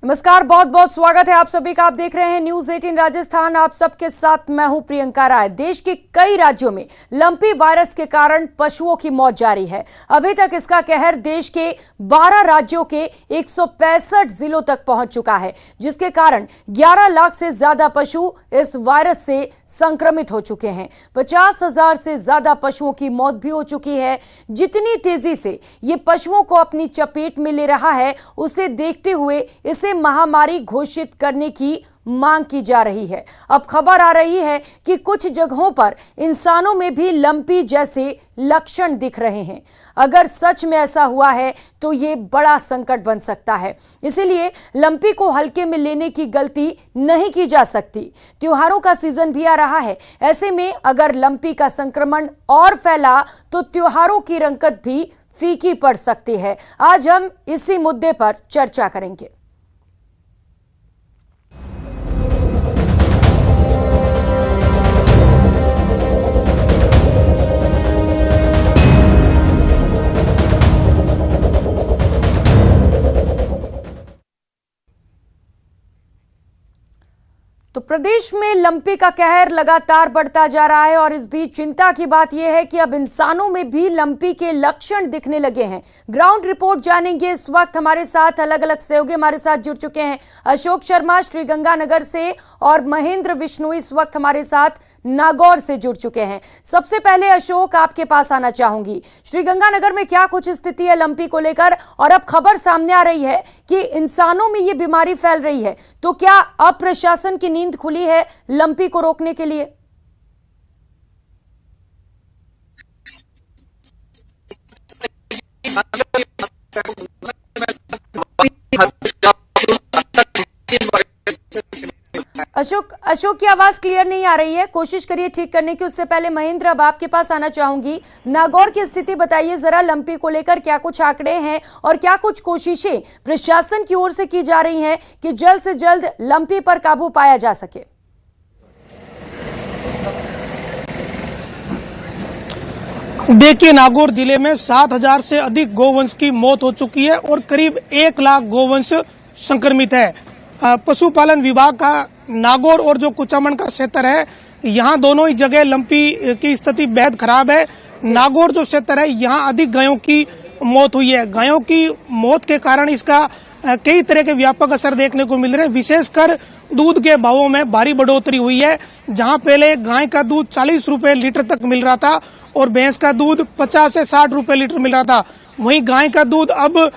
नमस्कार, बहुत बहुत स्वागत है आप सभी का। आप देख रहे हैं न्यूज 18 राजस्थान। आप सबके साथ मैं हूं प्रियंका राय। देश के कई राज्यों में लंपी वायरस के कारण पशुओं की मौत जारी है। अभी तक इसका कहर देश के 12 राज्यों के 165 जिलों तक पहुंच चुका है, जिसके कारण 11 लाख से ज्यादा पशु इस वायरस से संक्रमित हो चुके हैं। 50,000 से ज्यादा पशुओं की मौत भी हो चुकी है। जितनी तेजी से ये पशुओं को अपनी चपेट में ले रहा है, उसे देखते हुए इसे महामारी घोषित करने की मांग की जा रही है। अब खबर आ रही है कि कुछ जगहों पर इंसानों में भी लंपी जैसे लक्षण दिख रहे हैं। अगर सच में ऐसा हुआ है तो ये बड़ा संकट बन सकता है। इसीलिए लंपी को हल्के में लेने की गलती नहीं की जा सकती। त्योहारों का सीजन भी आ रहा है। ऐसे में अगर लंपी का संक्रमण और फैला तो त्योहारों की रंगत भी फीकी पड़ सकती है। आज हम इसी मुद्दे पर चर्चा करेंगे। तो प्रदेश में लंपी का कहर लगातार बढ़ता जा रहा है और इस बीच चिंता की बात यह है कि अब इंसानों में भी लंपी के लक्षण दिखने लगे हैं। ग्राउंड रिपोर्ट जानेंगे। इस वक्त हमारे साथ अलग अलग सहयोगी हमारे साथ जुड़ चुके हैं। अशोक शर्मा श्रीगंगानगर से और महेंद्र विश्नोई इस वक्त हमारे साथ नागौर से जुड़ चुके हैं। सबसे पहले अशोक, आपके पास आना चाहूंगी। श्रीगंगानगर में क्या कुछ स्थिति है लंपी को लेकर, और अब खबर सामने आ रही है कि इंसानों में ये बीमारी फैल रही है, तो क्या अब प्रशासन की नींद खुली है लंपी को रोकने के लिए? अशोक की आवाज क्लियर नहीं आ रही है, कोशिश करिए ठीक करने की। उससे पहले महेंद्र, अब आपके पास आना चाहूंगी। नागौर की स्थिति बताइए जरा, लंपी को लेकर क्या कुछ आंकड़े हैं और क्या कुछ कोशिशें प्रशासन की ओर से की जा रही हैं कि जल्द से जल्द लंपी पर काबू पाया जा सके? देखिए, नागौर जिले में 7,000 से अधिक गोवंश की मौत हो चुकी है और करीब 1 लाख गोवंश संक्रमित है। पशुपालन विभाग का नागौर और जो कुचामन का क्षेत्र है, यहाँ दोनों ही जगह लंपी की स्थिति बेहद खराब है। नागौर जो क्षेत्र है, यहाँ अधिक गायों की मौत हुई है। गायों की मौत के कारण इसका कई तरह के व्यापक असर देखने को मिल रहे हैं। विशेषकर दूध के भावों में भारी बढ़ोतरी हुई है। जहां पहले गाय का दूध 40 रुपए लीटर तक मिल रहा था और भैंस का दूध 50 से 60 रुपए लीटर मिल रहा था, वहीं गाय का दूध अब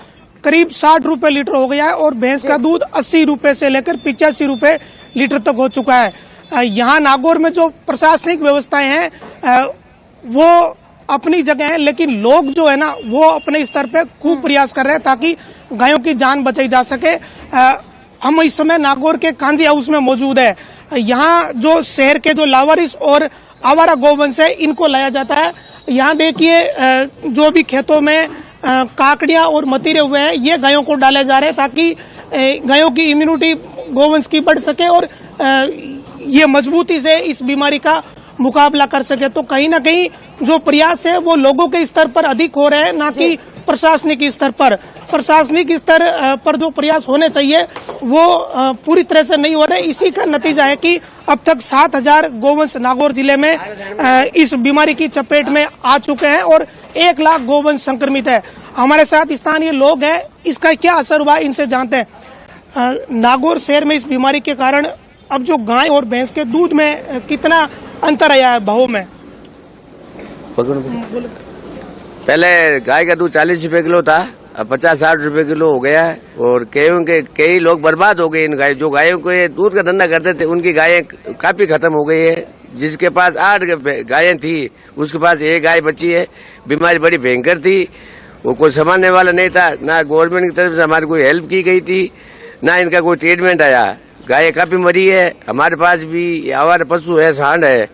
करीब 60 रुपए लीटर हो गया है और भैंस का दूध 80 रुपए से लेकर 85 रुपए लीटर तक हो चुका है। यहाँ नागौर में जो प्रशासनिक व्यवस्थाएं हैं वो अपनी जगह है, लेकिन लोग जो है ना वो अपने स्तर पे खूब प्रयास कर रहे हैं ताकि गायों की जान बचाई जा सके। हम इस समय नागौर के कांजी हाउस में मौजूद है। यहाँ जो शहर के जो लावारिस और आवारा गोवंश है, इनको लाया जाता है। यहाँ देखिए, जो भी खेतों में काकड़ियां और मतीरे हुए हैं, ये गायों को डाले जा रहे हैं ताकि गायों की इम्यूनिटी गोवंश की बढ़ सके और ये मजबूती से इस बीमारी का मुकाबला कर सके। तो कहीं ना कहीं जो प्रयास है वो लोगों के स्तर पर अधिक हो रहे हैं, ना कि प्रशासनिक स्तर पर। प्रशासनिक स्तर पर जो प्रयास होने चाहिए वो पूरी तरह से नहीं हो रहे। इसी का नतीजा है कि अब तक 7,000 गोवंश नागौर जिले में इस बीमारी की चपेट में आ चुके हैं और 1 लाख गोवंश संक्रमित है। हमारे साथ स्थानीय लोग हैं, इसका क्या असर हुआ इनसे जानते हैं। नागौर शहर में इस बीमारी के कारण अब जो गाय और भैंस के दूध में कितना अंतर आया है भावों में? पहले गाय का दूध 40 रुपए किलो था, अब 50-60 रुपए किलो हो गया है और कई लोग बर्बाद हो गए। इन गाय जो गायों को दूध का धंधा करते थे, उनकी गायें काफी खत्म हो गई है। जिसके पास 8 गायें थी, उसके पास 1 गाय बची है। बीमारी बड़ी भयंकर थी, वो कोई संभालने वाला नहीं था। ना गवर्नमेंट की तरफ से हमारी कोई हेल्प की गई थी, ना इनका कोई ट्रीटमेंट आया। गायें काफी मरी है। हमारे पास भी हमारे पशु है, सांड है,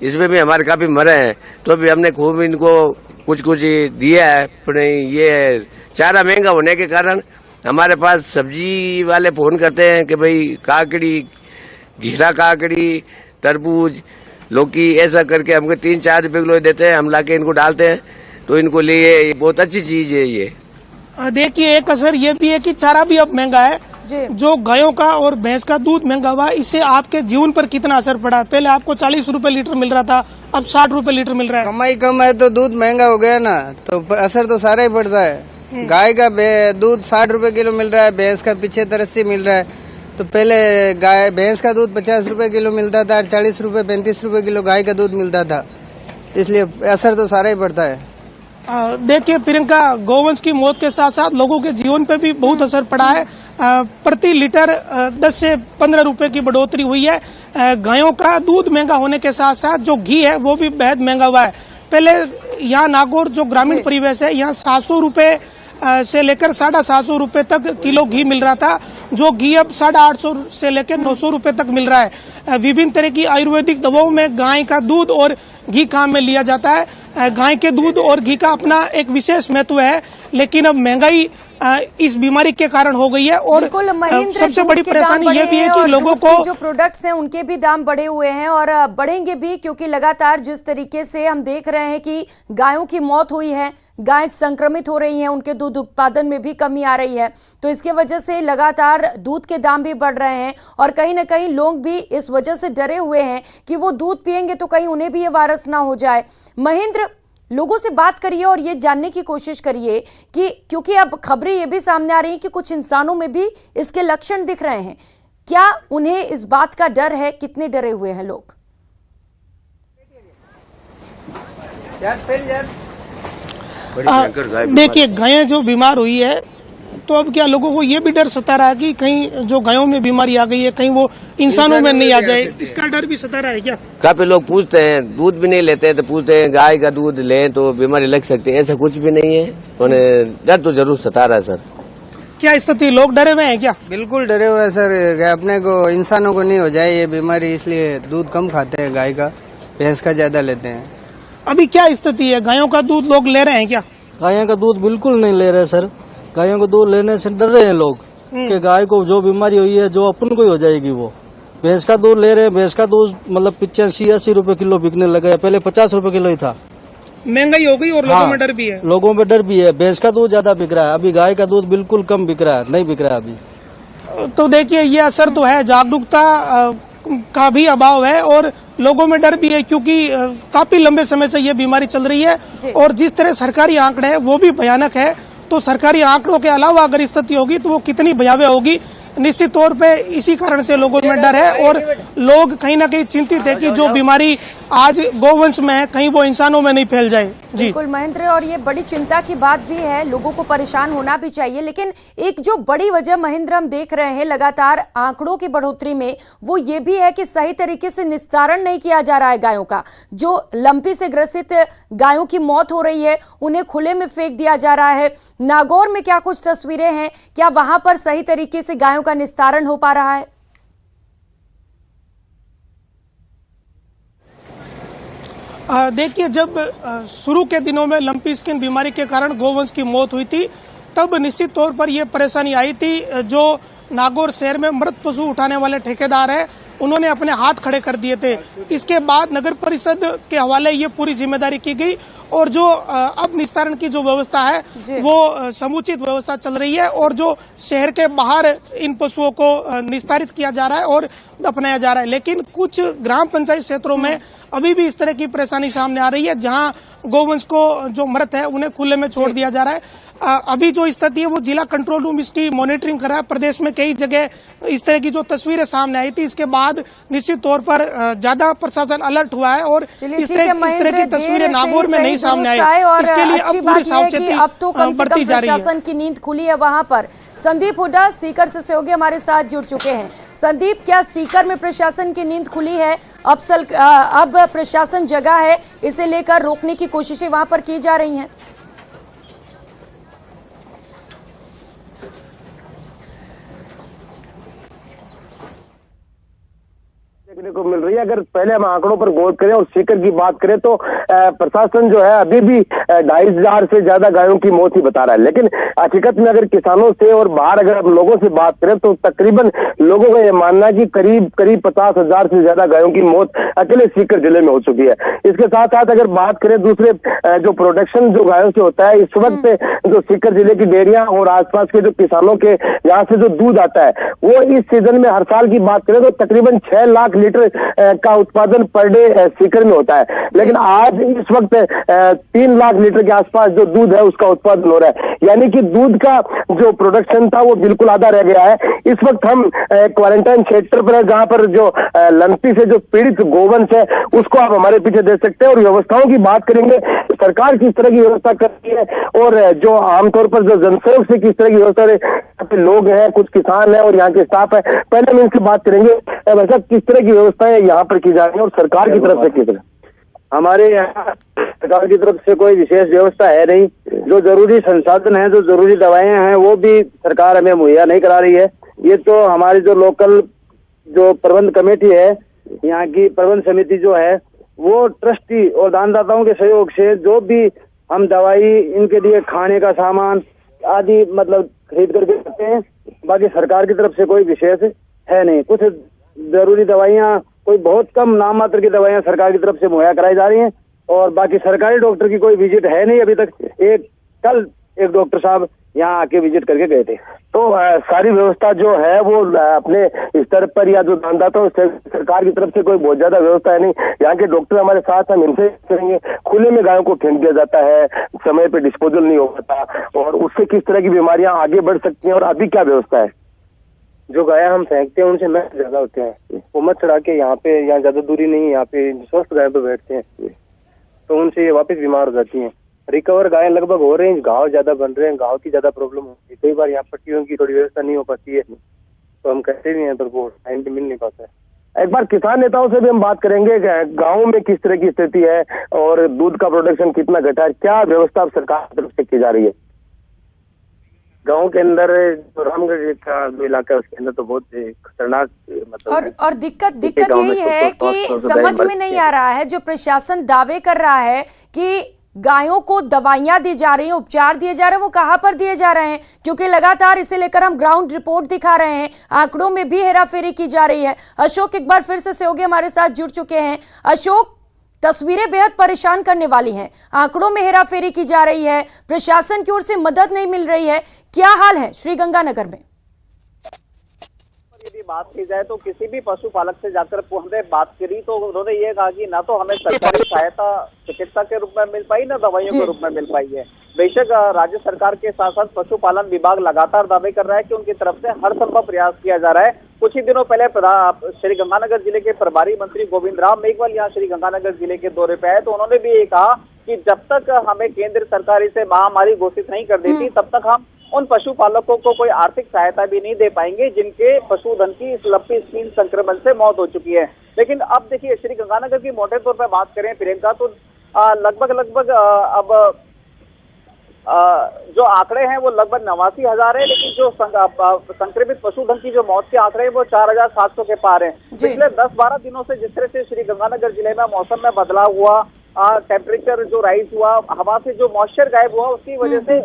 इसमें भी हमारे काफी मरे हैं। तो भी हमने खूब इनको कुछ दिया है। अपने ये चारा महंगा होने के कारण हमारे पास सब्जी वाले फोन करते हैं कि भाई काकड़ी, घिरा काकड़ी, तरबूज, लौकी, ऐसा करके हमको 3-4 रुपए किलो देते हैं। हम लाके इनको डालते हैं, तो इनको लिए बहुत अच्छी चीज है ये। देखिए, एक असर ये भी है कि चारा भी अब महंगा है। जी। जो गायों का और भैंस का दूध महंगा हुआ, इससे आपके जीवन पर कितना असर पड़ा? पहले आपको 40 रुपए लीटर मिल रहा था, अब 60 रुपए लीटर मिल रहा है। कमाई कम है तो दूध महंगा हो गया ना, तो असर तो सारा ही पड़ता है। गाय का दूध 60 रुपए किलो मिल रहा है, भैंस का 75-80 मिल रहा है। तो पहले गाय भैंस का दूध 50 रुपए किलो मिलता था, 40 रुपए 35 रुपए किलो गाय का दूध मिलता था, इसलिए असर तो सारा ही पड़ता है। देखिए प्रियंका, गौवंश की मौत के साथ साथ लोगों के जीवन पे भी बहुत असर पड़ा है। प्रति लीटर 10 से 15 रुपए की बढ़ोतरी हुई है। गायों का दूध महंगा होने के साथ साथ जो घी है वो भी बेहद महंगा हुआ है। पहले यहाँ नागौर जो ग्रामीण परिवेश है, यहाँ 700 रुपए से लेकर 750 रुपए तक किलो घी मिल रहा था, जो घी अब 850 से लेकर 900 रुपए तक मिल रहा है। विभिन्न तरह की आयुर्वेदिक दवाओं में गाय का दूध और घी काम में लिया जाता है। गाय के दूध और घी का अपना एक विशेष महत्व है, लेकिन अब महंगाई इस बीमारी के कारण हो गई है। और सबसे बड़ी परेशानी ये भी है कि लोगों को जो प्रोडक्ट्स हैं उनके भी दाम बढ़े हुए हैं और बढ़ेंगे भी, क्योंकि लगातार जिस तरीके से हम देख रहे हैं कि गायों की मौत हुई है, गाय संक्रमित हो रही हैं, उनके दूध उत्पादन में भी कमी आ रही है, तो इसके वजह से लगातार दूध के दाम भी बढ़ रहे हैं। और कहीं ना कहीं लोग भी इस वजह से डरे हुए हैं कि वो दूध पिएंगे तो कहीं उन्हें भी ये वायरस ना हो जाए। महेंद्र, लोगों से बात करिए और ये जानने की कोशिश करिए कि क्योंकि अब खबरें ये भी सामने आ रही हैं कि कुछ इंसानों में भी इसके लक्षण दिख रहे हैं, क्या उन्हें इस बात का डर है? कितने डरे हुए हैं लोग? देखिए, गायें जो बीमार हुई है तो अब क्या लोगों को ये भी डर सता रहा है कि कहीं जो गायों में बीमारी आ गई है कहीं वो इंसानों में नहीं आ जाए, इसका डर भी सता रहा है क्या? काफी लोग पूछते हैं, दूध भी नहीं लेते हैं तो पूछते हैं गाय का दूध लें तो बीमारी लग सकती है। ऐसा कुछ भी नहीं है, उन्हें डर तो जरूर सता रहा है सर। क्या स्थिति, लोग डरे हुए हैं क्या? बिल्कुल डरे हुए हैं सर, अपने को इंसानों को नहीं हो जाए ये बीमारी, इसलिए दूध कम खाते हैं, गाय का भैंस का ज्यादा लेते हैं। अभी क्या स्थिति है, गायों का दूध लोग ले रहे हैं क्या? गायों का दूध बिल्कुल नहीं ले रहे सर। गायों को दूध लेने से डर रहे हैं लोग कि गाय को जो बीमारी हुई है जो अपन को ही हो जाएगी वो। भैंस का दूध ले रहे हैं, भैंस का दूध मतलब 85-80 रुपए किलो बिकने लगा है, पहले 50 रुपए किलो ही था। महंगाई हो गई और लोगों में डर भी है। लोगों में डर भी है, भैंस का दूध ज्यादा बिक रहा है, अभी गाय का दूध बिल्कुल कम बिक रहा है, नहीं बिक रहा है अभी। तो देखिए, ये असर तो है, जागरूकता का भी अभाव है और लोगों में डर भी है, क्योंकि काफी लंबे समय से ये बीमारी चल रही है और जिस तरह सरकारी आंकड़े हैं वो भी भयानक है। तो सरकारी आंकड़ों के अलावा अगर स्थिति होगी तो वो कितनी भयावह होगी, निश्चित तौर पे इसी कारण से लोगों में डर है और लोग कहीं ना कहीं चिंतित है कि जो बीमारी आज गौवंश में है कहीं वो इंसानों में नहीं फैल जाए। जी बिल्कुल महेंद्र, और ये बड़ी चिंता की बात भी है, लोगों को परेशान होना भी चाहिए। लेकिन एक जो बड़ी वजह महेंद्र हम देख रहे हैं लगातार आंकड़ों की बढ़ोतरी में, वो ये भी है कि सही तरीके से निस्तारण नहीं किया जा रहा है गायों का। जो लंपी से ग्रसित गायों की मौत हो रही है उन्हें खुले में फेंक दिया जा रहा है। नागौर में क्या कुछ तस्वीरें हैं, क्या वहां पर सही तरीके से गायों का निस्तारण हो पा रहा है? देखिए, जब शुरू के दिनों में लंपी स्किन बीमारी के कारण गौवंश की मौत हुई थी तब निश्चित तौर पर यह परेशानी आई थी। जो नागौर शहर में मृत पशु उठाने वाले ठेकेदार हैं उन्होंने अपने हाथ खड़े कर दिए थे। इसके बाद नगर परिषद के हवाले ये पूरी जिम्मेदारी की गई और जो अब निस्तारण की जो व्यवस्था है वो समुचित व्यवस्था चल रही है और जो शहर के बाहर इन पशुओं को निस्तारित किया जा रहा है और दफनाया जा रहा है। लेकिन कुछ ग्राम पंचायत क्षेत्रों में अभी भी इस तरह की परेशानी सामने आ रही है जहां गौवंश को जो मृत है उन्हें खुले में छोड़ दिया जा रहा है। अभी जो स्थिति है वो जिला कंट्रोल रूम इसकी मॉनिटरिंग कर रहा है। प्रदेश में कई जगह इस तरह की जो तस्वीरें सामने आई थी इसके बाद निश्चित तौर पर ज्यादा प्रशासन अलर्ट हुआ है और इस तरह की तस्वीरें नागौर में नहीं सामने आई। इसके लिए अब पूरी सावचेती बरती जा रही है। प्रशासन की नींद खुली है वहां पर। संदीप हुड्डा सीकर से सहयोगी हमारे साथ जुड़ चुके हैं। संदीप, क्या सीकर में प्रशासन की नींद खुली है? अब प्रशासन जगा है, इसे लेकर रोकने की कोशिशें वहां पर की जा रही हैं? देखने को मिल रही है। अगर पहले हम आंकड़ों पर गौर करें और सीकर की बात करें तो प्रशासन जो है अभी भी 2500 से ज्यादा गायों की मौत ही बता रहा है। लेकिन हकीकत में अगर किसानों से और बाहर अगर हम लोगों से बात करें तो तकरीबन लोगों का यह मानना है कि करीब 50,000 से ज्यादा गायों की मौत अकेले सीकर जिले में हो चुकी है। इसके साथ साथ अगर बात करें दूसरे जो प्रोडक्शन जो गायों से होता है, इस वक्त जो सीकर जिले की डेयरियां और आसपास के जो किसानों के यहाँ से जो दूध आता है वो इस सीजन में हर साल की बात करें तो तकरीबन 6 लाख लीटर का उत्पादन पर डे सीकर में होता है। लेकिन आज इस वक्त 3 लाख लीटर के आसपास जो दूध है उसका उत्पादन हो रहा है, यानी कि दूध का जो प्रोडक्शन था वो बिल्कुल आधा रह गया है। इस वक्त हम क्वारंटाइन क्षेत्र पर है जहां पर जो लंपी से जो पीड़ित गोवंश है उसको आप हमारे पीछे देख सकते हैं। और व्यवस्थाओं की बात करेंगे, सरकार किस तरह की व्यवस्था करती है और जो आमतौर पर जो जनसहयोग से किस तरह की व्यवस्था है, लोग हैं, कुछ किसान हैं और यहाँ के स्टाफ है, पहले हम इनसे बात करेंगे। वैसा किस तरह की व्यवस्थाएं यहाँ पर की जा रही है और सरकार की तरफ से किस तरह? हमारे यहाँ सरकार की तरफ से कोई विशेष व्यवस्था है नहीं। जो जरूरी संसाधन है, जो जरूरी दवाएं हैं वो भी सरकार हमें मुहैया नहीं करा रही है। ये तो हमारी जो लोकल जो प्रबंध कमेटी है, यहाँ की प्रबंध समिति जो है वो ट्रस्टी और दानदाताओं के सहयोग से जो भी हम दवाई, इनके लिए खाने का सामान आदि मतलब खरीद करके रखते हैं। बाकी सरकार की तरफ से कोई विशेष है नहीं। कुछ जरूरी दवाइयाँ, कोई बहुत कम नाम मात्र की दवाइयाँ सरकार की तरफ से मुहैया कराई जा रही हैं और बाकी सरकारी डॉक्टर की कोई विजिट है नहीं अभी तक। कल एक डॉक्टर साहब यहाँ आके विजिट करके गए थे। तो सारी व्यवस्था जो है वो अपने स्तर पर या जो दानदाताओं से सरकार की तरफ से कोई बहुत ज्यादा व्यवस्था है नहीं। यहाँ के डॉक्टर हमारे साथ, हम इनसे करेंगे। खुले में गायों को फेंक दिया जाता है, समय पे डिस्पोजल नहीं हो पाता और उससे किस तरह की बीमारियां आगे बढ़ सकती हैं और अभी क्या व्यवस्था है? जो गाय हम फेंकते हैं उनसे मत ज्यादा होते हैं, वो मत चढ़ा के यहाँ ज्यादा दूरी नहीं, यहाँ पे स्वस्थ गाय पे बैठते हैं तो उनसे ये वापस बीमार हो जाती हैं। रिकवर गाय लगभग हो रहे हैं, घाव ज्यादा बन रहे हैं, घाव की ज्यादा प्रॉब्लम होती है। कई बार यहाँ पट्टियों की थोड़ी व्यवस्था नहीं हो पाती है तो हम कहते भी हैं पर वो टाइम पे मिल नहीं पाता है। एक बार किसान नेताओं से भी हम बात करेंगे, गाँव में किस तरह की स्थिति है और दूध का प्रोडक्शन कितना घटा है, क्या व्यवस्था सरकार की तरफ से की जा रही है? गाँव के अंदर जो रामगढ़ का जो इलाका है उसके अंदर तो बहुत खतरनाक मतलब और दिक्कत यही है कि समझ में नहीं आ रहा है, जो प्रशासन दावे कर रहा है कि गायों को दवाइयां दी जा रही हैं, उपचार दिए जा रहे हैं, वो कहां पर दिए जा रहे हैं? क्योंकि लगातार इसे लेकर हम ग्राउंड रिपोर्ट दिखा रहे हैं, आंकड़ों में भी हेराफेरी की जा रही है। अशोक एक बार फिर से सहयोगी हमारे साथ जुड़ चुके हैं। अशोक, तस्वीरें बेहद परेशान करने वाली हैं, आंकड़ों में हेराफेरी की जा रही है, प्रशासन की ओर से मदद नहीं मिल रही है, क्या हाल है श्रीगंगानगर में? यदि बात की जाए तो किसी भी पशुपालक से जाकर हमने बात करी तो उन्होंने ये कहा कि ना तो हमें सरकारी सहायता चिकित्सा के रूप में मिल पाई, ना दवाइयों के रूप में मिल पाई है। बेशक राज्य सरकार के साथ साथ पशुपालन विभाग लगातार दावे कर रहा है कि उनकी तरफ से हर संभव प्रयास किया जा रहा है। कुछ ही दिनों पहले श्रीगंगानगर जिले के प्रभारी मंत्री गोविंद राम मेघवाल यहाँ श्रीगंगानगर जिले के दौरे पे आए तो उन्होंने भी ये कहा कि जब तक हमें केंद्र सरकार इसे महामारी घोषित नहीं कर देती तब तक हम उन पशुपालकों को कोई आर्थिक सहायता भी नहीं दे पाएंगे जिनके पशुधन की इस लंपी स्किन संक्रमण से मौत हो चुकी है। लेकिन अब देखिए, श्रीगंगानगर की मोटे तौर पर बात करें प्रियंका, तो लगभग अब जो आंकड़े हैं वो लगभग 89,000 है, लेकिन जो संक्रमित पशुधन की जो मौत के आंकड़े हैं वो 4,700 के पार हैं। पिछले 10-12 दिनों से जिस तरह से श्रीगंगानगर जिले में मौसम में बदलाव हुआ, टेम्परेचर जो राइज हुआ, हवा से जो मॉइस्चर गायब हुआ, उसकी वजह से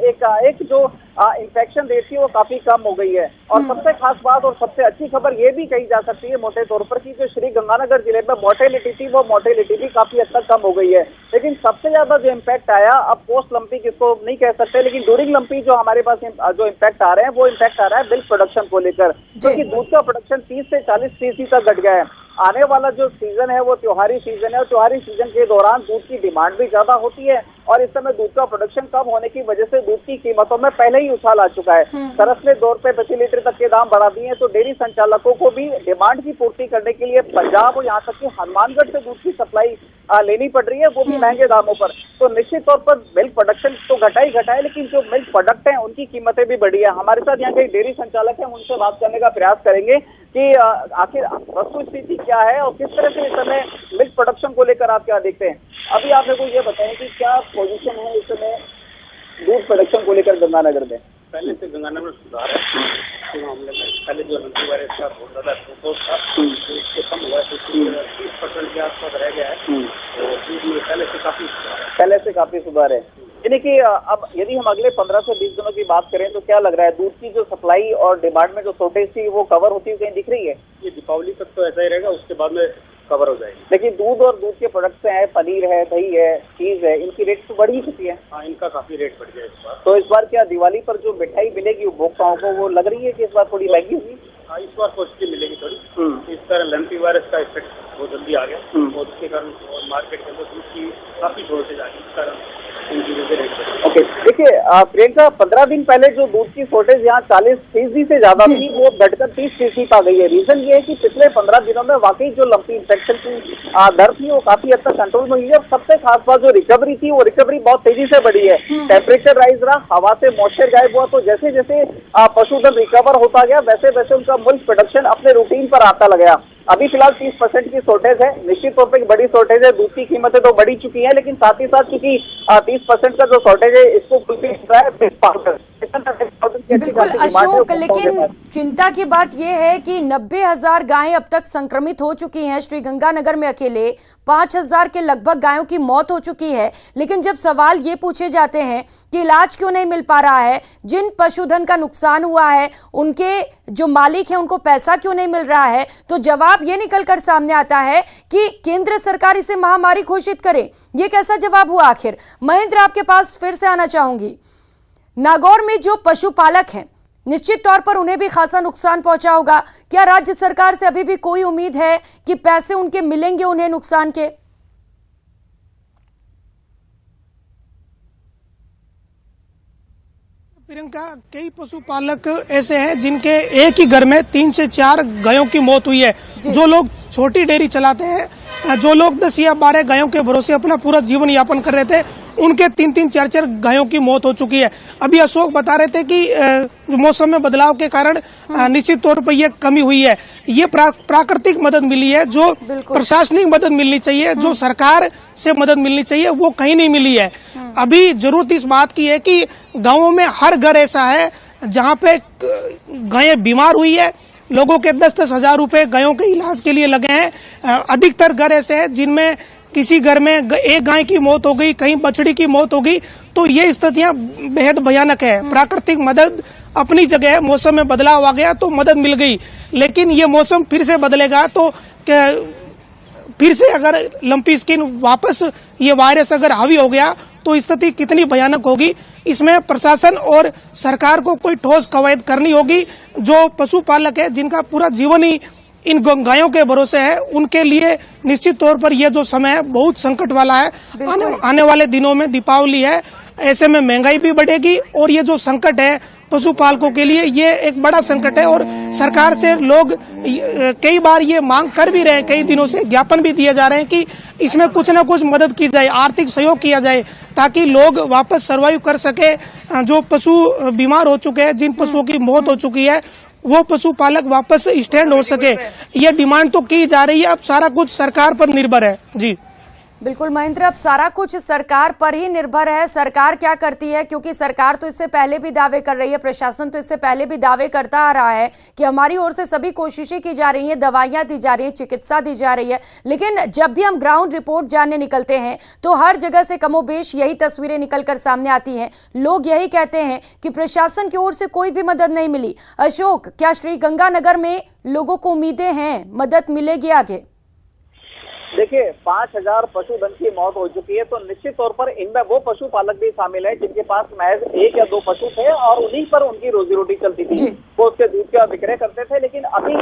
एक जो इन्फेक्शन रेट थी वो काफी कम हो गई है। और सबसे खास बात और सबसे अच्छी खबर ये भी कही जा सकती है मोटे तौर पर कि जो श्रीगंगानगर जिले में मोर्टेलिटी थी वो मोर्टेलिटी भी काफी हद तक कम हो गई है। लेकिन सबसे ज्यादा जो इम्पैक्ट आया, अब पोस्ट लंपी किसको नहीं कह सकते, लेकिन ड्यूरिंग लंपी जो हमारे पास जो इम्पैक्ट आ रहे हैं वो इम्पैक्ट आ रहा है मिल्क प्रोडक्शन को लेकर, क्योंकि दूध का प्रोडक्शन 30 से 40% तक घट गया है। आने वाला जो सीजन है वो त्योहारी सीजन है और त्योहारी सीजन के दौरान दूध की डिमांड भी ज्यादा होती है और इस समय दूध का प्रोडक्शन कम होने की वजह से दूध की कीमतों में पहले ही उछाल आ चुका है। सरस ने 2 रुपए प्रति लीटर तक के दाम बढ़ा दिए हैं, तो डेयरी संचालकों को भी डिमांड की पूर्ति करने के लिए पंजाब और यहाँ तक कि हनुमानगढ़ से दूध की सप्लाई लेनी पड़ रही है, वो भी महंगे दामों पर। तो निश्चित तौर पर मिल्क प्रोडक्शन तो घटा है, लेकिन जो मिल्क प्रोडक्ट हैं उनकी कीमतें भी बढ़ी है। हमारे साथ यहाँ के डेयरी संचालक हैं, उनसे बात करने का प्रयास करेंगे कि आखिर वस्तु स्थिति क्या है और किस तरह से इस समय मिल्क प्रोडक्शन को लेकर आप क्या देखते हैं। अभी आप मेरे को ये बताएं कि क्या पोजीशन है इस समय दूध प्रोडक्शन को लेकर गंगानगर में? पहले से गंगानगर में सुधार है, के मामले में पहले जो लंबी वायरस का बहुत ज्यादा प्रकोप था उससे कम हुआ है, 30% के आसपास रह गया है। तो दूध में पहले से काफी सुधार है। यानी कि अब यदि हम अगले 15 से 20 दिनों की बात करें तो क्या लग रहा है, दूध की जो सप्लाई और डिमांड में जो शॉर्टेज थी वो कवर होती हुई कहीं दिख रही है? ये दीपावली तक तो ऐसा ही रहेगा, उसके बाद में कवर हो जाएगी। लेकिन दूध और दूध के प्रोडक्ट्स हैं, पनीर है, दही है, चीज है, इनकी रेट तो बढ़ ही चुकी है। हाँ, इनका काफी रेट बढ़ गया इस बार। तो इस बार क्या दिवाली पर जो मिठाई मिलेगी उपभोक्ताओं को वो लग रही है कि इस बार थोड़ी महंगी होगी? हाँ, इस बार पॉजिटिव मिलेगी थोड़ी। इस तरह लंपी वायरस का इफेक्ट बहुत जल्दी आ गया और उसके कारण मार्केट के अंदर दूध की काफी शॉर्टेज आ गई, इस कारण ओके। देखिए प्रियंका, 15 दिन पहले जो दूध की शॉर्टेज यहाँ 40% से ज्यादा थी वो घटकर 30% आ गई है। रीजन ये है कि पिछले 15 दिनों में वाकई जो लंपी इंफेक्शन की दर थी वो काफी हद तक कंट्रोल में हुई है। सबसे खास बात जो रिकवरी थी वो रिकवरी बहुत तेजी से बढ़ी है। टेम्परेचर राइज रहा, हवा से मॉइस्चर गायब हुआ, तो जैसे जैसे पशुधन रिकवर होता गया वैसे वैसे उनका मिल्क प्रोडक्शन अपने रूटीन पर आता लगा। अभी फिलहाल 30% की शॉर्टेज है, निश्चित तौर पर बड़ी शॉर्टेज है। दूध की कीमतें तो बढ़ी चुकी हैं, लेकिन साथ ही साथ चूंकि 30% का जो शॉर्टेज है इसको फुलफिल रहा है। बिल्कुल अशोक, लेकिन चिंता की बात यह है कि 90,000 गायें अब तक संक्रमित हो चुकी हैं। श्रीगंगानगर में अकेले 5,000 के लगभग गायों की मौत हो चुकी है। लेकिन जब सवाल ये पूछे जाते हैं कि इलाज क्यों नहीं मिल पा रहा है, जिन पशुधन का नुकसान हुआ है उनके जो मालिक हैं उनको पैसा क्यों नहीं मिल रहा है, तो जवाब ये निकलकर सामने आता है कि केंद्र सरकार इसे महामारी घोषित करे। ये कैसा जवाब हुआ आखिर? महेंद्र, आपके पास फिर से आना चाहूंगी। नागौर में जो पशुपालक हैं निश्चित तौर पर उन्हें भी खासा नुकसान पहुंचा होगा। क्या राज्य सरकार से अभी भी कोई उम्मीद है कि पैसे उनके मिलेंगे उन्हें नुकसान के? प्रियंका, कई पशुपालक ऐसे हैं जिनके एक ही घर में 3 से 4 गायों की मौत हुई है। जो लोग छोटी डेयरी चलाते हैं, जो लोग 10 या 12 गायों के भरोसे अपना पूरा जीवन यापन कर रहे थे, उनके 3-3, 4-4 गायों की मौत हो चुकी है। अभी अशोक बता रहे थे कि मौसम में बदलाव के कारण निश्चित तौर पर यह कमी हुई है। ये प्राकृतिक मदद मिली है, जो प्रशासनिक मदद मिलनी चाहिए, जो सरकार से मदद मिलनी चाहिए, वो कहीं नहीं मिली है। अभी जरूरत इस बात की है कि गाँवों में हर घर ऐसा है जहाँ पे गायें बीमार हुई है, लोगों के 10-10 हजार रुपए गायों के इलाज के लिए लगे हैं। अधिकतर घर ऐसे हैं जिनमें किसी घर में एक गाय की मौत हो गई, कहीं बछड़ी की मौत हो गई। तो ये स्थितियां बेहद भयानक है। प्राकृतिक मदद अपनी जगह है, मौसम में बदलाव आ गया तो मदद मिल गई, लेकिन ये मौसम फिर से बदलेगा तो फिर से अगर लंपी स्किन वापस ये वायरस अगर हावी हो गया तो स्थिति कितनी भयानक होगी। इसमें प्रशासन और सरकार को कोई ठोस कवायद करनी होगी। जो पशुपालक है जिनका पूरा जीवन ही इन गायों के भरोसे है, उनके लिए निश्चित तौर पर यह जो समय है बहुत संकट वाला है। आने वाले दिनों में दीपावली है, ऐसे में महंगाई भी बढ़ेगी और ये जो संकट है पशुपालकों के लिए ये एक बड़ा संकट है। और सरकार से लोग कई बार ये मांग कर भी रहे हैं, कई दिनों से ज्ञापन भी दिए जा रहे हैं कि इसमें कुछ न कुछ मदद की जाए, आर्थिक सहयोग किया जाए, ताकि लोग वापस सर्वाइव कर सके। जो पशु बीमार हो चुके हैं, जिन पशुओं की मौत हो चुकी है, वो पशुपालक वापस स्टैंड हो सके। ये डिमांड तो की जा रही है, अब सारा कुछ सरकार पर निर्भर है। जी बिल्कुल महेंद्र, अब सारा कुछ सरकार पर ही निर्भर है। सरकार क्या करती है, क्योंकि सरकार तो इससे पहले भी दावे कर रही है, प्रशासन तो इससे पहले भी दावे करता आ रहा है कि हमारी ओर से सभी कोशिशें की जा रही हैं, दवाइयां दी जा रही हैं, चिकित्सा दी जा रही है। लेकिन जब भी हम ग्राउंड रिपोर्ट जानने निकलते हैं तो हर जगह से कमोबेश यही तस्वीरें निकलकर सामने आती हैं। लोग यही कहते हैं कि प्रशासन की ओर से कोई भी मदद नहीं मिली। अशोक, क्या श्रीगंगानगर में लोगों को उम्मीदें हैं, मदद मिलेगी आगे? देखिए 5,000 पशुधन की मौत हो चुकी है, तो निश्चित तौर पर इनमें वो पशुपालक भी शामिल है जिनके पास महज 1 या 2 पशु थे और उन्हीं पर उनकी रोजी रोटी चलती थी, वो उसके दूध का विक्रय करते थे। लेकिन अभी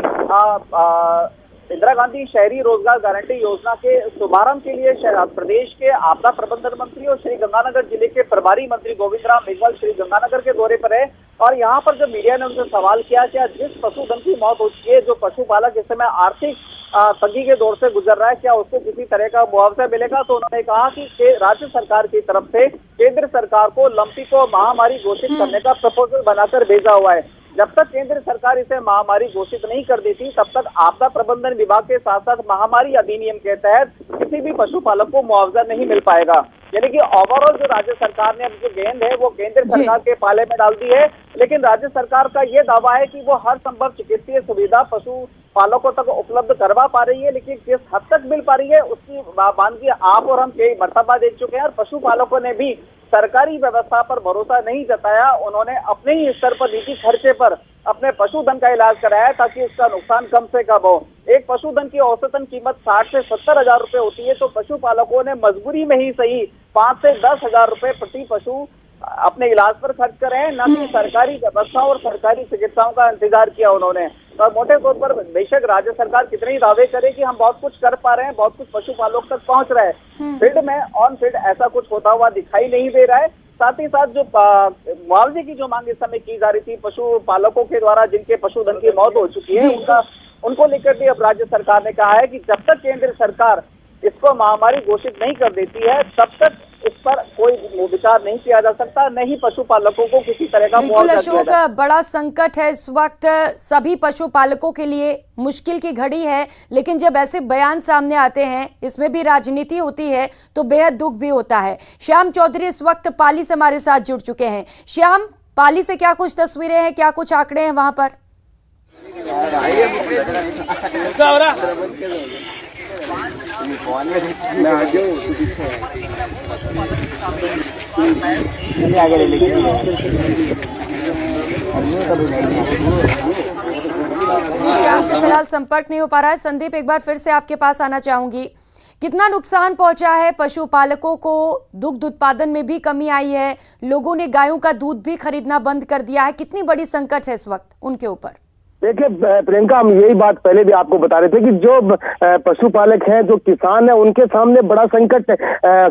इंदिरा गांधी शहरी रोजगार गारंटी योजना के शुभारंभ के लिए प्रदेश के आपदा प्रबंधन मंत्री और श्रीगंगानगर जिले के प्रभारी मंत्री गोविंद राम मेघवाल श्रीगंगानगर के दौरे पर है। और यहाँ पर जब मीडिया ने उनसे सवाल किया कि जिस पशुधन की मौत हो चुकी है, जो पशुपालक इस समय आर्थिक तंगी के दौर से गुजर रहा है, क्या उसको किसी तरह का मुआवजा मिलेगा, तो उन्होंने कहा कि राज्य सरकार की तरफ से केंद्र सरकार को लंपी को महामारी घोषित करने का प्रपोजल बनाकर भेजा हुआ है। जब तक केंद्र सरकार इसे महामारी घोषित नहीं कर देती तब तक आपदा प्रबंधन विभाग के साथ साथ महामारी अधिनियम के तहत किसी भी पशुपालक को मुआवजा नहीं मिल पाएगा। यानी कि ओवरऑल जो राज्य सरकार ने अब जो गेंद है वो केंद्र सरकार के पाले में डाल दी है। लेकिन राज्य सरकार का ये दावा है कि वो हर संभव चिकित्सीय सुविधा पशु पालकों तक उपलब्ध करवा पा रही है, लेकिन किस हद तक मिल पा रही है उसकी बानगी आप और हम कई मर्तबा देख चुके हैं। और पशु पालकों ने भी सरकारी व्यवस्था पर भरोसा नहीं जताया, उन्होंने अपने ही स्तर पर निजी खर्चे पर अपने पशुधन का इलाज कराया ताकि उसका नुकसान कम से कम हो। एक पशुधन की औसतन कीमत 60 से 70 हजार रुपए होती है, तो पशुपालकों ने मजबूरी में ही सही 5 से 10 हजार रुपए प्रति पशु अपने इलाज पर खर्च करे हैं, न कि सरकारी व्यवस्थाओं और सरकारी चिकित्साओं का इंतजार किया उन्होंने। और मोटे तौर पर बेशक राज्य सरकार कितने ही दावे करे कि हम बहुत कुछ कर पा रहे हैं, बहुत कुछ पशुपालकों तक पहुंच रहा है, फील्ड में ऑन फील्ड ऐसा कुछ होता हुआ दिखाई नहीं दे रहा है। साथ ही साथ जो मुआवजे की जो मांग इस समय की जा रही थी पशुपालकों के द्वारा जिनके पशुधन की मौत हो चुकी है, उनको लेकर भी अब राज्य सरकार ने कहा है कि जब तक केंद्र सरकार इसको महामारी घोषित नहीं कर देती है तब तक इस पर कोई विचार नहीं किया जा सकता, न ही पशुपालकों को किसी तरह का बिल्कुल अशोक, बड़ा संकट है इस वक्त सभी पशुपालकों के लिए, मुश्किल की घड़ी है। लेकिन जब ऐसे बयान सामने आते हैं, इसमें भी राजनीति होती है, तो बेहद दुख भी होता है। श्याम चौधरी इस वक्त पाली से हमारे साथ जुड़ चुके हैं। श्याम, पाली से क्या कुछ तस्वीरें हैं, क्या कुछ आंकड़े हैं वहां पर? श्याम से फिलहाल संपर्क नहीं हो पा रहा है। संदीप, एक बार फिर से आपके पास आना चाहूंगी। कितना नुकसान पहुंचा है पशुपालकों को? दुग्ध उत्पादन में भी कमी आई है, लोगों ने गायों का दूध भी खरीदना बंद कर दिया है। कितनी बड़ी संकट है इस वक्त उनके ऊपर? देखिए प्रियंका, हम यही बात पहले भी आपको बता रहे थे कि जो पशुपालक हैं, जो किसान है, उनके सामने बड़ा संकट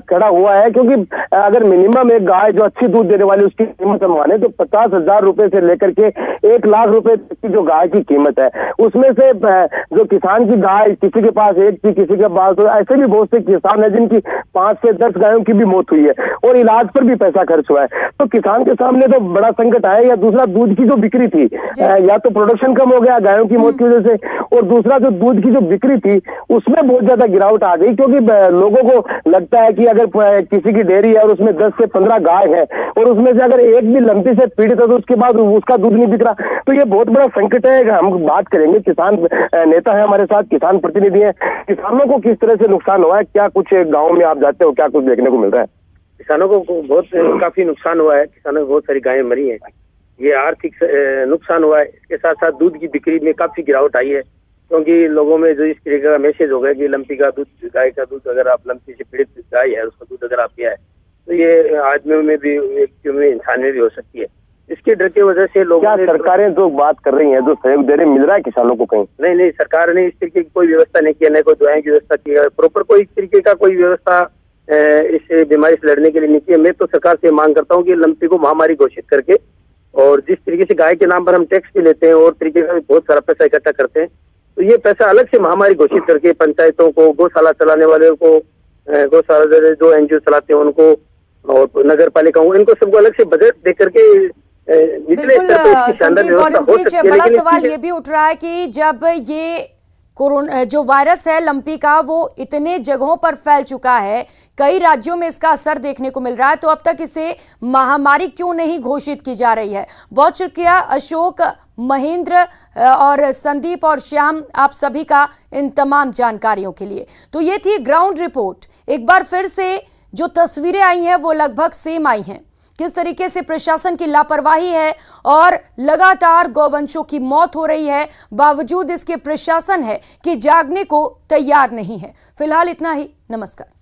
खड़ा हुआ है। क्योंकि अगर मिनिमम एक गाय जो अच्छी दूध देने वाली उसकी कीमत हम माने तो 50,000 रुपए से लेकर के 1 लाख रुपए की जो गाय की कीमत है, उसमें से जो किसान की गाय किसी के पास एक थी, किसी के पास, तो ऐसे भी बहुत से किसान है जिनकी 5 से 10 गायों की भी मौत हुई है और इलाज पर भी पैसा खर्च हुआ है। तो किसान के सामने तो बड़ा संकट आया। या दूसरा, दूध की जो बिक्री थी, या तो प्रोडक्शन कम हो गया गायों की मौत की वजह से, और दूसरा जो दूध की जो बिक्री थी उसमें बहुत ज्यादा गिरावट आ गई। क्योंकि लोगों को लगता है कि अगर किसी की डेयरी है और उसमें 10 से 15 गाय है और उसमें से अगर एक भी लंपी से पीड़ित है तो उसके बाद उसका दूध नहीं बिक रहा, तो ये बहुत बड़ा संकट है। हम बात करेंगे, किसान नेता है हमारे साथ, किसान प्रतिनिधि है, किसानों को किस तरह से नुकसान हुआ है, क्या कुछ गाँव में आप जाते हो, क्या कुछ देखने को मिल रहा है? किसानों को बहुत काफी नुकसान हुआ है। किसानों की बहुत सारी गायें मरी हैं, ये आर्थिक नुकसान हुआ है। इसके साथ साथ दूध की बिक्री में काफी गिरावट आई है, क्योंकि लोगों में जो इस तरीके का मैसेज हो गया कि लंपी का दूध, गाय का दूध, अगर आप लंपी से पीड़ित गाय है उसका दूध अगर आप पिया है तो ये आदमियों में भी, व्यक्तियों में, इंसान में भी हो सकती है। इसके डर की वजह से लोग, सरकारें जो बात कर रही हैं, जो सहयोग दे रहे, मिल रहा है किसानों को कहीं? नहीं, सरकार ने इस तरीके की कोई व्यवस्था नहीं किया, न कोई दवाएं की व्यवस्था की है, प्रॉपर कोई इस तरीके का कोई व्यवस्था इस बीमारी से लड़ने के लिए नहीं किया। मैं तो सरकार से मांग करता हूँ कि लंपी को महामारी घोषित करके, और जिस तरीके से गाय के नाम पर हम टैक्स भी लेते हैं और तरीके का बहुत सारा पैसा इकट्ठा करते हैं, तो ये पैसा अलग से महामारी घोषित करके पंचायतों को, गौशाला चलाने वाले को, गौशाला जो NGO चलाते हैं उनको, और नगर पालिकाओं, इनको सबको अलग से बजट दे करके निचले स्तर पर शानदार व्यवस्था हो सकती है। बड़ा सवाल ये भी उठ रहा है कि जब ये कोरोना जो वायरस है लंपी का, वो इतने जगहों पर फैल चुका है, कई राज्यों में इसका असर देखने को मिल रहा है, तो अब तक इसे महामारी क्यों नहीं घोषित की जा रही है? बहुत शुक्रिया अशोक, महेंद्र और संदीप और श्याम, आप सभी का इन तमाम जानकारियों के लिए। तो ये थी ग्राउंड रिपोर्ट। एक बार फिर से जो तस्वीरें आई हैं वो लगभग सेम आई हैं। किस तरीके से प्रशासन की लापरवाही है और लगातार गौवंशों की मौत हो रही है, बावजूद इसके प्रशासन है कि जागने को तैयार नहीं है। फिलहाल इतना ही, नमस्कार।